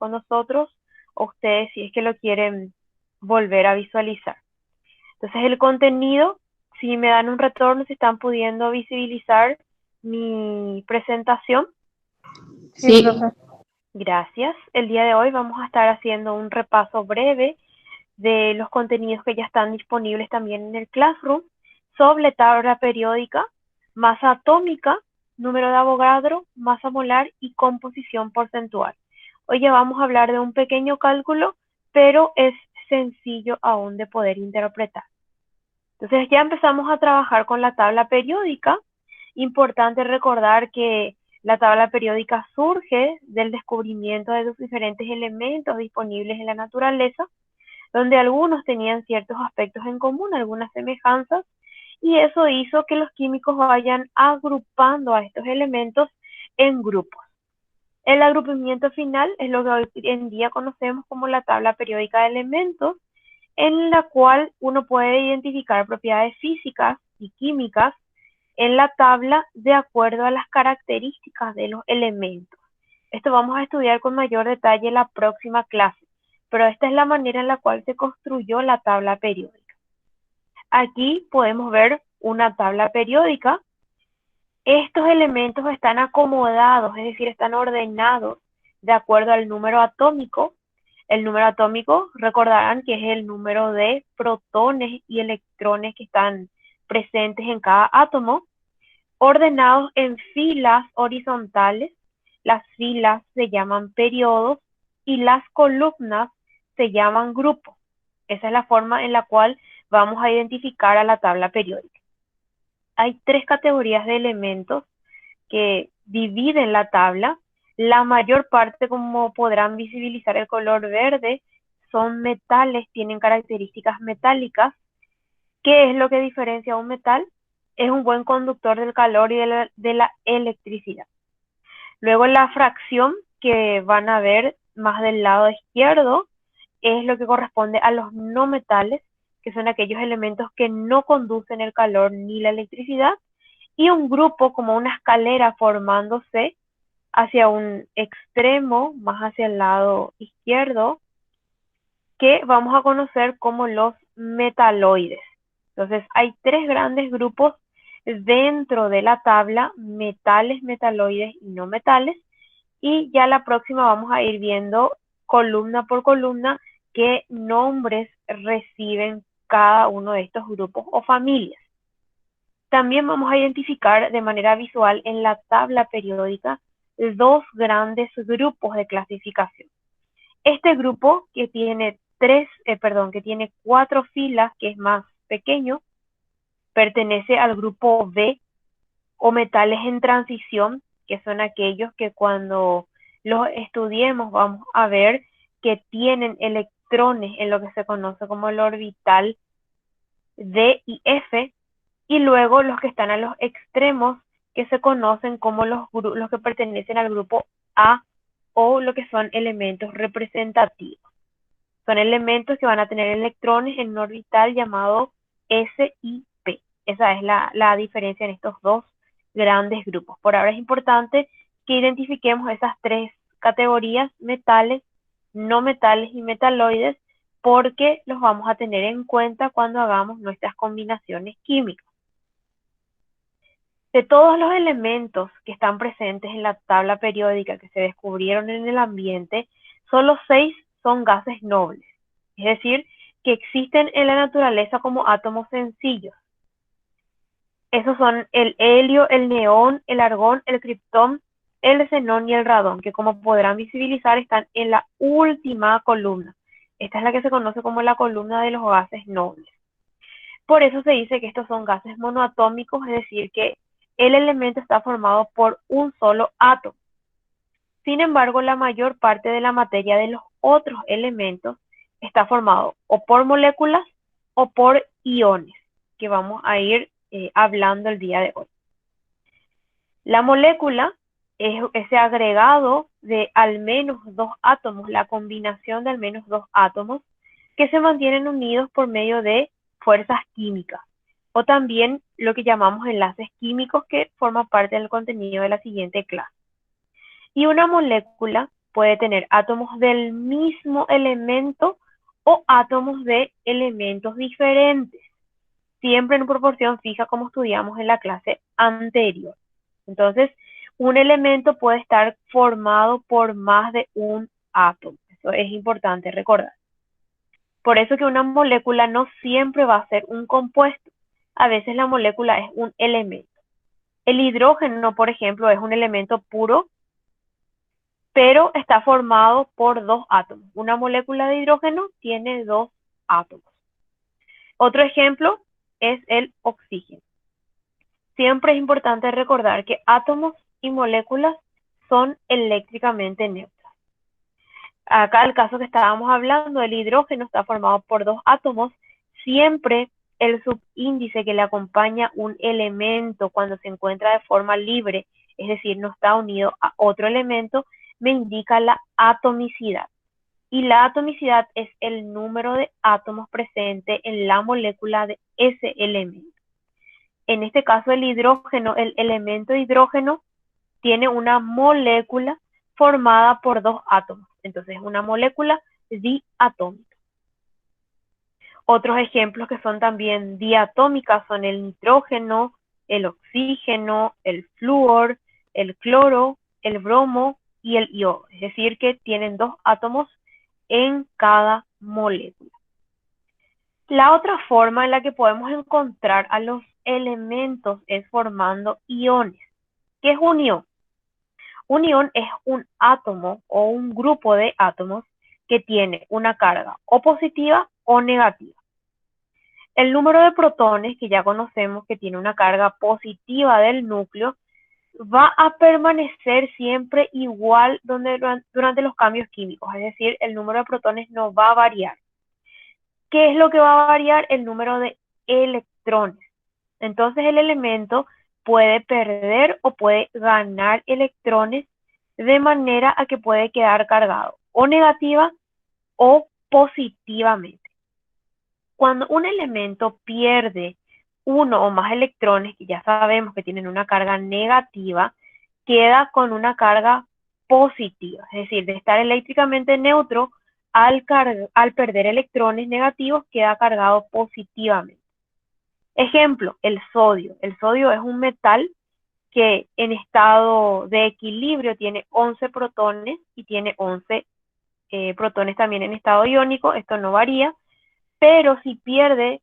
con nosotros, o ustedes si es que lo quieren volver a visualizar. Entonces el contenido, si me dan un retorno, si están pudiendo visibilizar mi presentación. Sí, profe. Gracias. El día de hoy vamos a estar haciendo un repaso breve de los contenidos que ya están disponibles también en el Classroom sobre tabla periódica, masa atómica, número de Avogadro, masa molar y composición porcentual. Hoy ya vamos a hablar de un pequeño cálculo, pero es sencillo aún de poder interpretar. Entonces ya empezamos a trabajar con la tabla periódica. Importante recordar que la tabla periódica surge del descubrimiento de los diferentes elementos disponibles en la naturaleza, donde algunos tenían ciertos aspectos en común, algunas semejanzas, y eso hizo que los químicos vayan agrupando a estos elementos en grupos. El agrupamiento final es lo que hoy en día conocemos como la tabla periódica de elementos, en la cual uno puede identificar propiedades físicas y químicas en la tabla de acuerdo a las características de los elementos. Esto vamos a estudiar con mayor detalle en la próxima clase, pero esta es la manera en la cual se construyó la tabla periódica. Aquí podemos ver una tabla periódica. Estos elementos están acomodados, es decir, están ordenados de acuerdo al número atómico. El número atómico, recordarán que es el número de protones y electrones que están presentes en cada átomo, ordenados en filas horizontales. Las filas se llaman periodos y las columnas se llaman grupos. Esa es la forma en la cual vamos a identificar a la tabla periódica. Hay tres categorías de elementos que dividen la tabla. La mayor parte, como podrán visibilizar el color verde, son metales, tienen características metálicas. ¿Qué es lo que diferencia un metal? Es un buen conductor del calor y de la electricidad. Luego la fracción que van a ver más del lado izquierdo es lo que corresponde a los no metales, que son aquellos elementos que no conducen el calor ni la electricidad, y un grupo como una escalera formándose hacia un extremo, más hacia el lado izquierdo, que vamos a conocer como los metaloides. Entonces hay tres grandes grupos dentro de la tabla: metales, metaloides y no metales, y ya la próxima vamos a ir viendo columna por columna qué nombres reciben cada uno de estos grupos o familias. También vamos a identificar de manera visual en la tabla periódica dos grandes grupos de clasificación. Este grupo que tiene cuatro filas, que es más pequeño, pertenece al grupo B, o metales en transición, que son aquellos que cuando los estudiemos vamos a ver que tienen electrones en lo que se conoce como el orbital D y F, y luego los que están a los extremos, que se conocen como los que pertenecen al grupo A, o lo que son elementos representativos. Son elementos que van a tener electrones en un orbital llamado S y P. Esa es la diferencia en estos dos grandes grupos. Por ahora es importante que identifiquemos esas tres categorías: metales, no metales y metaloides, porque los vamos a tener en cuenta cuando hagamos nuestras combinaciones químicas. De todos los elementos que están presentes en la tabla periódica que se descubrieron en el ambiente, solo 6 son gases nobles, es decir, que existen en la naturaleza como átomos sencillos. Esos son el helio, el neón, el argón, el criptón, el xenón y el radón, que como podrán visibilizar están en la última columna. Esta es la que se conoce como la columna de los gases nobles. Por eso se dice que estos son gases monoatómicos, es decir, que el elemento está formado por un solo átomo. Sin embargo, la mayor parte de la materia de los otros elementos está formado o por moléculas o por iones, que vamos a ir hablando el día de hoy. La molécula es ese agregado de al menos dos átomos, la combinación de al menos dos átomos que se mantienen unidos por medio de fuerzas químicas, o también lo que llamamos enlaces químicos, que forma parte del contenido de la siguiente clase. Y una molécula puede tener átomos del mismo elemento o átomos de elementos diferentes, siempre en proporción fija como estudiamos en la clase anterior. Entonces, un elemento puede estar formado por más de un átomo. Eso es importante recordar. Por eso que una molécula no siempre va a ser un compuesto. A veces la molécula es un elemento. El hidrógeno, por ejemplo, es un elemento puro, pero está formado por dos átomos. Una molécula de hidrógeno tiene dos átomos. Otro ejemplo es el oxígeno. Siempre es importante recordar que átomos y moléculas son eléctricamente neutras. Acá el caso que estábamos hablando, el hidrógeno está formado por dos átomos. Siempre el subíndice que le acompaña un elemento cuando se encuentra de forma libre, es decir, no está unido a otro elemento, me indica la atomicidad. Y la atomicidad es el número de átomos presente en la molécula de ese elemento. En este caso el hidrógeno, el elemento hidrógeno, tiene una molécula formada por dos átomos. Entonces, una molécula diatómica. Otros ejemplos que son también diatómicas son el nitrógeno, el oxígeno, el flúor, el cloro, el bromo y el iodo. Es decir, que tienen dos átomos en cada molécula. La otra forma en la que podemos encontrar a los elementos es formando iones. ¿Qué es un ion? Un ion es un átomo o un grupo de átomos que tiene una carga o positiva o negativa. El número de protones, que ya conocemos que tiene una carga positiva del núcleo, va a permanecer siempre igual durante los cambios químicos, es decir, el número de protones no va a variar. ¿Qué es lo que va a variar? El número de electrones. Entonces el elemento puede perder o puede ganar electrones de manera a que puede quedar cargado o negativa o positivamente. Cuando un elemento pierde uno o más electrones, que ya sabemos que tienen una carga negativa, queda con una carga positiva, es decir, de estar eléctricamente neutro, al perder electrones negativos queda cargado positivamente. Ejemplo, el sodio. El sodio es un metal que en estado de equilibrio tiene 11 protones y tiene 11 protones también en estado iónico. Esto no varía, pero si pierde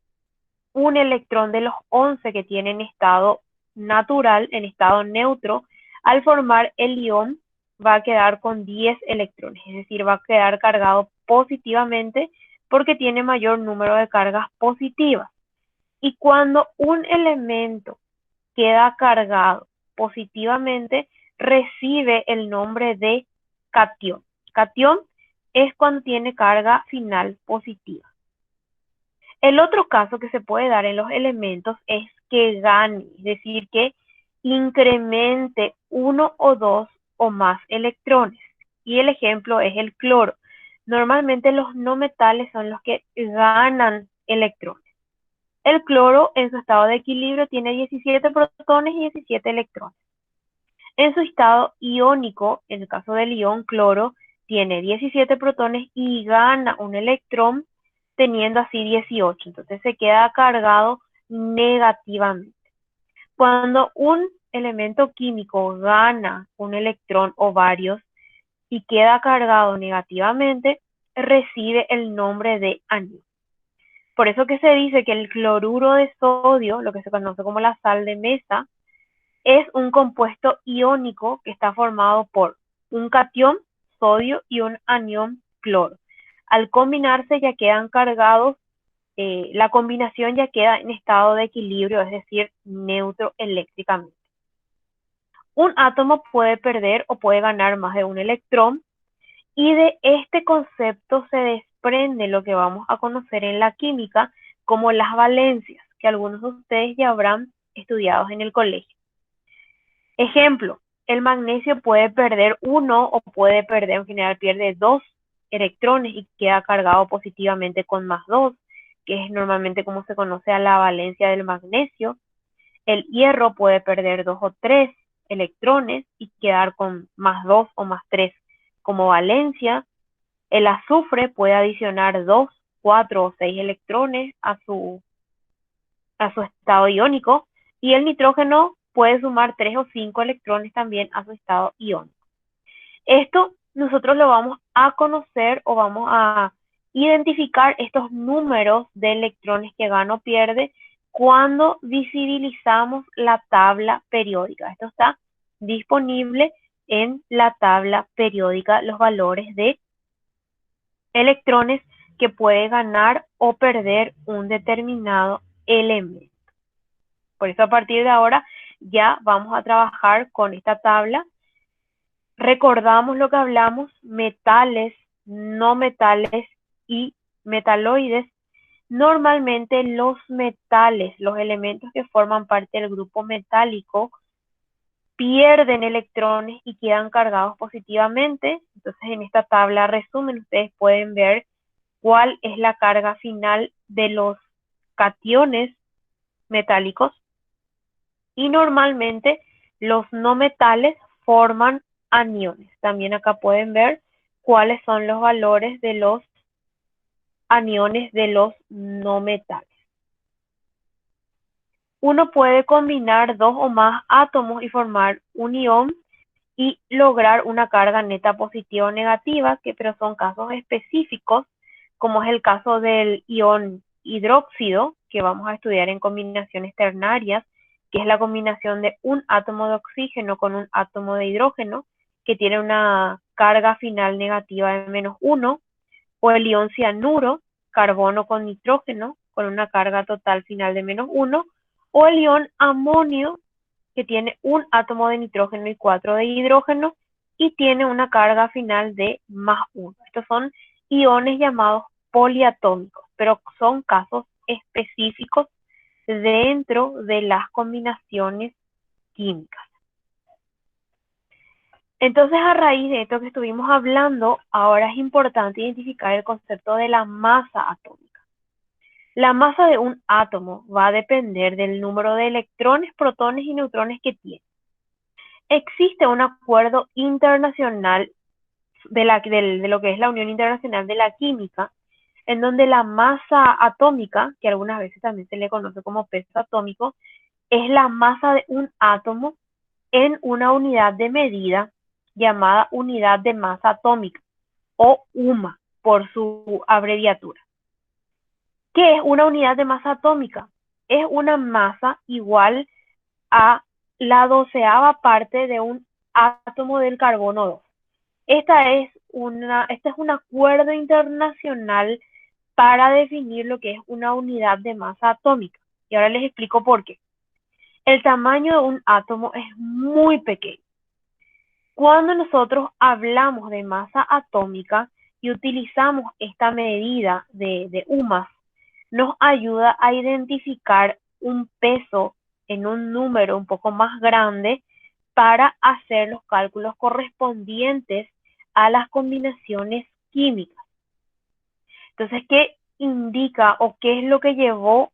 un electrón de los 11 que tiene en estado natural, en estado neutro, al formar el ion va a quedar con 10 electrones, es decir, va a quedar cargado positivamente porque tiene mayor número de cargas positivas. Y cuando un elemento queda cargado positivamente, recibe el nombre de catión. Catión es cuando tiene carga final positiva. El otro caso que se puede dar en los elementos es que gane, es decir, que incremente uno o dos o más electrones. Y el ejemplo es el cloro. Normalmente los no metales son los que ganan electrones. El cloro en su estado de equilibrio tiene 17 protones y 17 electrones. En su estado iónico, en el caso del ion cloro, tiene 17 protones y gana un electrón, teniendo así 18. Entonces se queda cargado negativamente. Cuando un elemento químico gana un electrón o varios y queda cargado negativamente, recibe el nombre de anión. Por eso que se dice que el cloruro de sodio, lo que se conoce como la sal de mesa, es un compuesto iónico que está formado por un catión, sodio, y un anión, cloro. Al combinarse ya quedan cargados, la combinación ya queda en estado de equilibrio, es decir, neutro eléctricamente. Un átomo puede perder o puede ganar más de un electrón, y de este concepto se desprende lo que vamos a conocer en la química como las valencias, que algunos de ustedes ya habrán estudiado en el colegio. Ejemplo, el magnesio puede perder uno o puede perder, en general pierde dos electrones y queda cargado positivamente con más dos, que es normalmente como se conoce a la valencia del magnesio. El hierro puede perder dos o tres electrones y quedar con más dos o más tres, como valencia. El azufre puede adicionar 2, 4 o 6 electrones a su estado iónico, y el nitrógeno puede sumar 3 o 5 electrones también a su estado iónico. Esto nosotros lo vamos a conocer o vamos a identificar estos números de electrones que gana o pierde cuando visibilizamos la tabla periódica. Esto está disponible en la tabla periódica, los valores de electrones que puede ganar o perder un determinado elemento. Por eso a partir de ahora ya vamos a trabajar con esta tabla. Recordamos lo que hablamos: metales, no metales y metaloides. Normalmente los metales, los elementos que forman parte del grupo metálico, pierden electrones y quedan cargados positivamente. Entonces en esta tabla resumen ustedes pueden ver cuál es la carga final de los cationes metálicos, y normalmente los no metales forman aniones. También acá pueden ver cuáles son los valores de los aniones de los no metales. Uno puede combinar 2 o más átomos y formar un ion y lograr una carga neta positiva o negativa, pero son casos específicos, como es el caso del ion hidróxido, que vamos a estudiar en combinaciones ternarias, que es la combinación de un átomo de oxígeno con un átomo de hidrógeno, que tiene una carga final negativa de -1, o el ion cianuro, carbono con nitrógeno, con una carga total final de -1, o el ion amonio, que tiene un átomo de nitrógeno y 4 de hidrógeno, y tiene una carga final de +1. Estos son iones llamados poliatómicos, pero son casos específicos dentro de las combinaciones químicas. Entonces, a raíz de esto que estuvimos hablando, ahora es importante identificar el concepto de la masa atómica. La masa de un átomo va a depender del número de electrones, protones y neutrones que tiene. Existe un acuerdo internacional de lo que es la Unión Internacional de la Química, en donde la masa atómica, que algunas veces también se le conoce como peso atómico, es la masa de un átomo en una unidad de medida llamada unidad de masa atómica, o UMA por su abreviatura. ¿Qué es una unidad de masa atómica? Es una masa igual a la 12ª parte de un átomo del carbono 2. Este es un acuerdo internacional para definir lo que es una unidad de masa atómica. Y ahora les explico por qué. El tamaño de un átomo es muy pequeño. Cuando nosotros hablamos de masa atómica y utilizamos esta medida de UMAS, nos ayuda a identificar un peso en un número un poco más grande para hacer los cálculos correspondientes a las combinaciones químicas. Entonces, ¿qué indica o qué es lo que llevó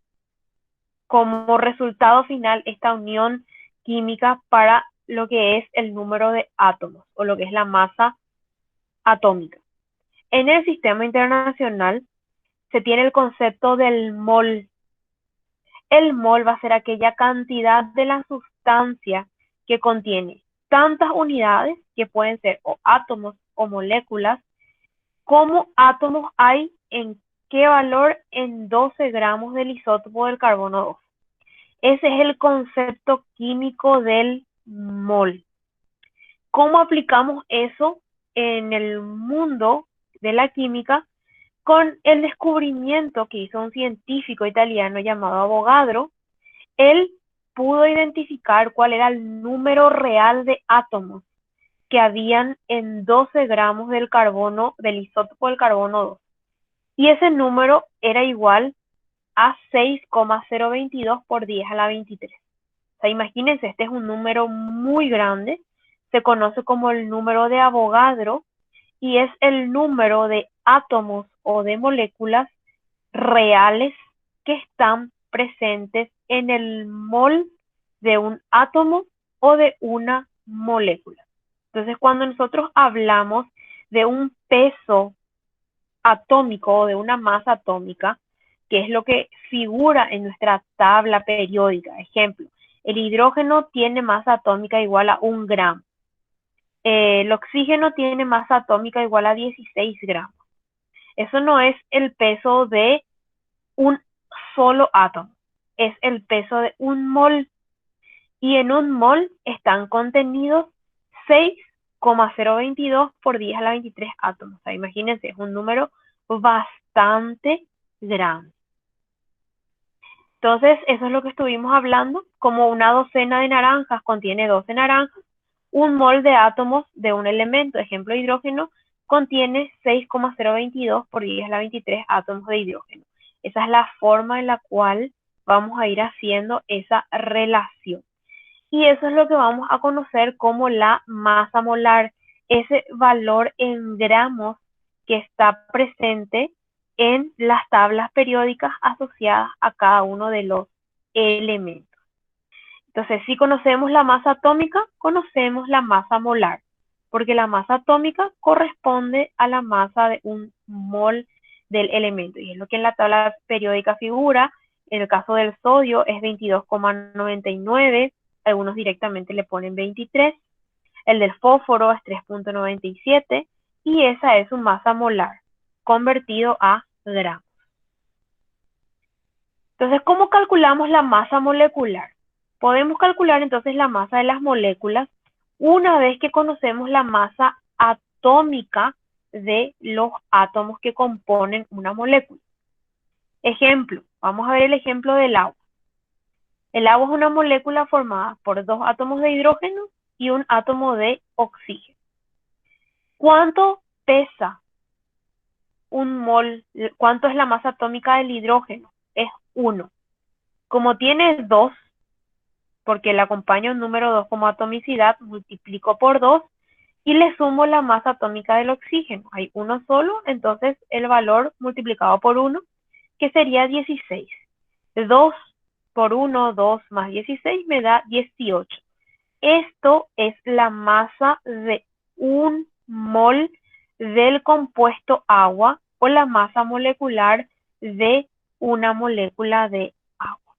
como resultado final esta unión química para lo que es el número de átomos o lo que es la masa atómica? En el sistema internacional se tiene el concepto del mol. El mol va a ser aquella cantidad de la sustancia que contiene tantas unidades, que pueden ser o átomos o moléculas, como átomos hay en qué valor en 12 gramos del isótopo del carbono 2. Ese es el concepto químico del mol. ¿Cómo aplicamos eso en el mundo de la química? Con el descubrimiento que hizo un científico italiano llamado Avogadro. Él pudo identificar cuál era el número real de átomos que habían en 12 gramos del carbono, del isótopo del carbono 2. Y ese número era igual a 6,022 por 10 a la 23. O sea, imagínense, este es un número muy grande, se conoce como el número de Avogadro, y es el número de átomos o de moléculas reales que están presentes en el mol de un átomo o de una molécula. Entonces, cuando nosotros hablamos de un peso atómico o de una masa atómica, que es lo que figura en nuestra tabla periódica. Ejemplo, el hidrógeno tiene masa atómica igual a 1 gramo. El oxígeno tiene masa atómica igual a 16 gramos. Eso no es el peso de un solo átomo, es el peso de un mol. Y en un mol están contenidos 6,022 por 10 a la 23 átomos. O sea, imagínense, es un número bastante grande. Entonces, eso es lo que estuvimos hablando. Como una docena de naranjas contiene 12 naranjas, un mol de átomos de un elemento, ejemplo hidrógeno, contiene 6,022 por 10 a la 23 átomos de hidrógeno. Esa es la forma en la cual vamos a ir haciendo esa relación. Y eso es lo que vamos a conocer como la masa molar, ese valor en gramos que está presente en las tablas periódicas asociadas a cada uno de los elementos. Entonces, si conocemos la masa atómica, conocemos la masa molar, porque la masa atómica corresponde a la masa de un mol del elemento, y es lo que en la tabla periódica figura. En el caso del sodio es 22,99, algunos directamente le ponen 23, el del fósforo es 3,97, y esa es su masa molar, convertido a gramos. Entonces, ¿cómo calculamos la masa molecular? Podemos calcular entonces la masa de las moléculas una vez que conocemos la masa atómica de los átomos que componen una molécula. Ejemplo, vamos a ver el ejemplo del agua. El agua es una molécula formada por 2 átomos de hidrógeno y un átomo de oxígeno. ¿Cuánto pesa un mol? ¿Cuánto es la masa atómica del hidrógeno? Es 1. Como tiene 2, porque le acompaña un número 2 como atomicidad, multiplico por 2 y le sumo la masa atómica del oxígeno. Hay uno solo, entonces el valor multiplicado por 1, que sería 16. 2 por 1, 2 más 16 me da 18. Esto es la masa de un mol del compuesto agua o la masa molecular de una molécula de agua.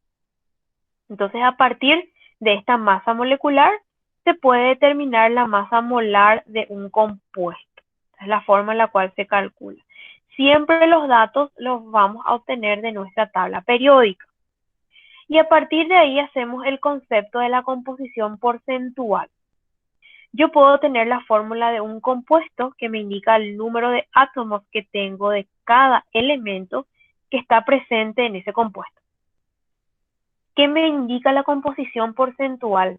Entonces, a partir de esta masa molecular se puede determinar la masa molar de un compuesto. Es la forma en la cual se calcula. Siempre los datos los vamos a obtener de nuestra tabla periódica. Y a partir de ahí hacemos el concepto de la composición porcentual. Yo puedo tener la fórmula de un compuesto que me indica el número de átomos que tengo de cada elemento que está presente en ese compuesto. ¿Qué me indica la composición porcentual?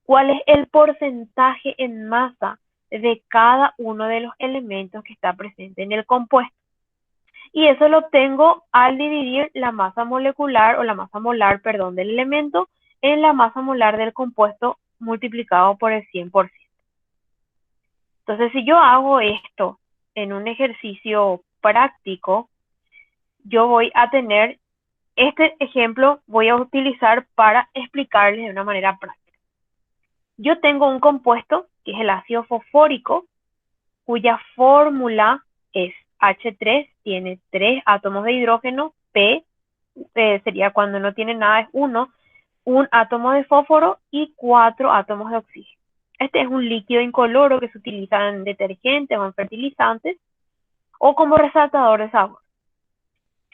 ¿Cuál es el porcentaje en masa de cada uno de los elementos que está presente en el compuesto? Y eso lo obtengo al dividir la masa molecular o la masa molar, perdón, del elemento en la masa molar del compuesto multiplicado por el 100%. Entonces, si yo hago esto en un ejercicio práctico, yo voy a tener este ejemplo, voy a utilizar para explicarles de una manera práctica. Yo tengo un compuesto que es el ácido fosfórico, cuya fórmula es H3, tiene 3 átomos de hidrógeno, P sería cuando no tiene nada, es 1, un átomo de fósforo y 4 átomos de oxígeno. Este es un líquido incoloro que se utiliza en detergentes o en fertilizantes o como resaltador de sabor.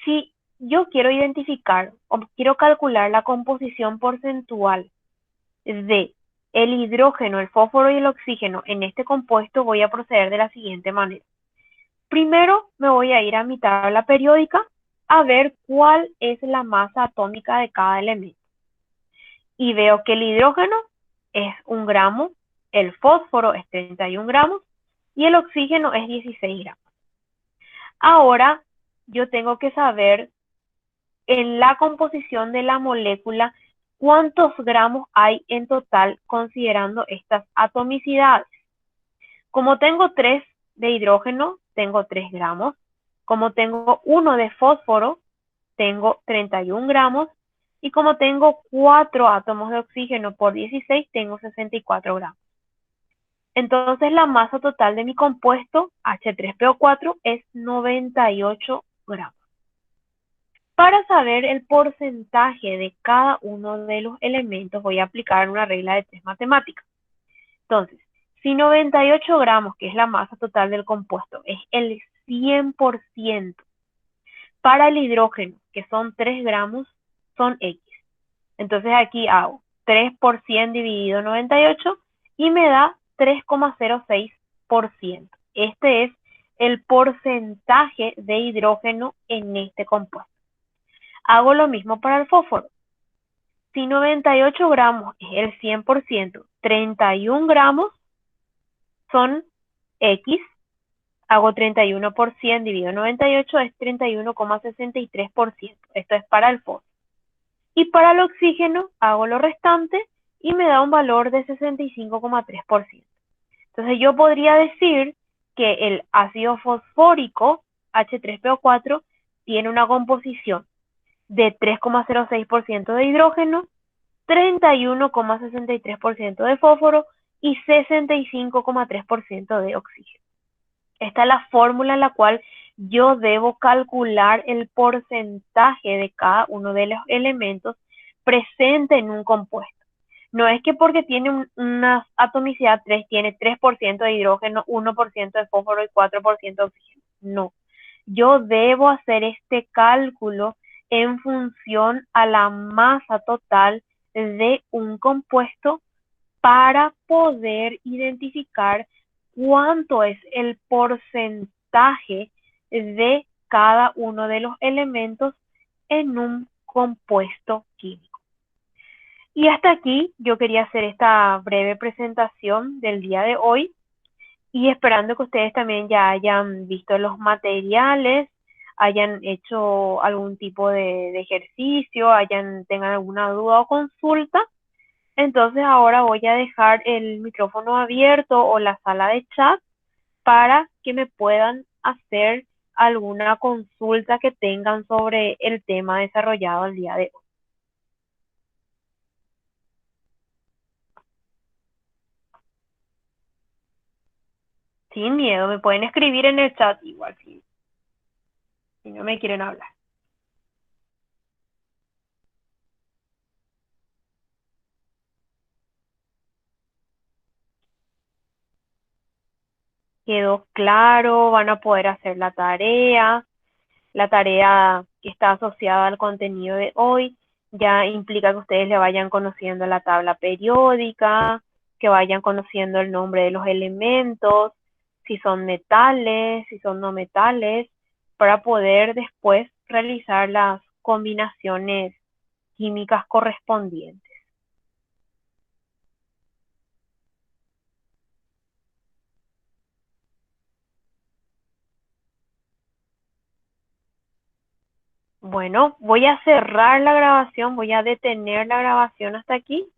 Si yo quiero identificar o quiero calcular la composición porcentual de el hidrógeno, el fósforo y el oxígeno en este compuesto, voy a proceder de la siguiente manera. Primero me voy a ir a mi tabla periódica a ver cuál es la masa atómica de cada elemento. Y veo que el hidrógeno es 1 gramo, el fósforo es 31 gramos y el oxígeno es 16 gramos. Ahora yo tengo que saber en la composición de la molécula cuántos gramos hay en total considerando estas atomicidades. Como tengo 3 de hidrógeno, tengo 3 gramos. Como tengo 1 de fósforo, tengo 31 gramos. Y como tengo 4 átomos de oxígeno por 16, tengo 64 gramos. Entonces la masa total de mi compuesto H3PO4 es 98 gramos. Para saber el porcentaje de cada uno de los elementos voy a aplicar una regla de 3 matemática. Entonces, si 98 gramos, que es la masa total del compuesto, es el 100%, para el hidrógeno, que son 3 gramos, son X. Entonces aquí hago 3 por 100 dividido 98 y me da 3,06%. Este es el porcentaje de hidrógeno en este compuesto. Hago lo mismo para el fósforo. Si 98 gramos es el 100%, 31 gramos son X. Hago 31 por 100 dividido 98 es 31,63%. Esto es para el fósforo. Y para el oxígeno hago lo restante y me da un valor de 65,3%. Entonces yo podría decir que el ácido fosfórico H3PO4 tiene una composición de 3,06% de hidrógeno, 31,63% de fósforo y 65,3% de oxígeno. Esta es la fórmula en la cual yo debo calcular el porcentaje de cada uno de los elementos presente en un compuesto. No es que porque tiene una atomicidad 3, tiene 3% de hidrógeno, 1% de fósforo y 4% de oxígeno. No. Yo debo hacer este cálculo en función a la masa total de un compuesto para poder identificar cuánto es el porcentaje de cada uno de los elementos en un compuesto químico. Y hasta aquí yo quería hacer esta breve presentación del día de hoy y esperando que ustedes también ya hayan visto los materiales, hayan hecho algún tipo de ejercicio, tengan alguna duda o consulta. Entonces ahora voy a dejar el micrófono abierto o la sala de chat para que me puedan hacer alguna consulta que tengan sobre el tema desarrollado el día de hoy. Sin miedo, me pueden escribir en el chat igual si no me quieren hablar. Quedó claro, van a poder hacer la tarea que está asociada al contenido de hoy. Ya implica que ustedes le vayan conociendo la tabla periódica, que vayan conociendo el nombre de los elementos, si son metales, si son no metales, para poder después realizar las combinaciones químicas correspondientes. Bueno, voy a cerrar la grabación, voy a detener la grabación hasta aquí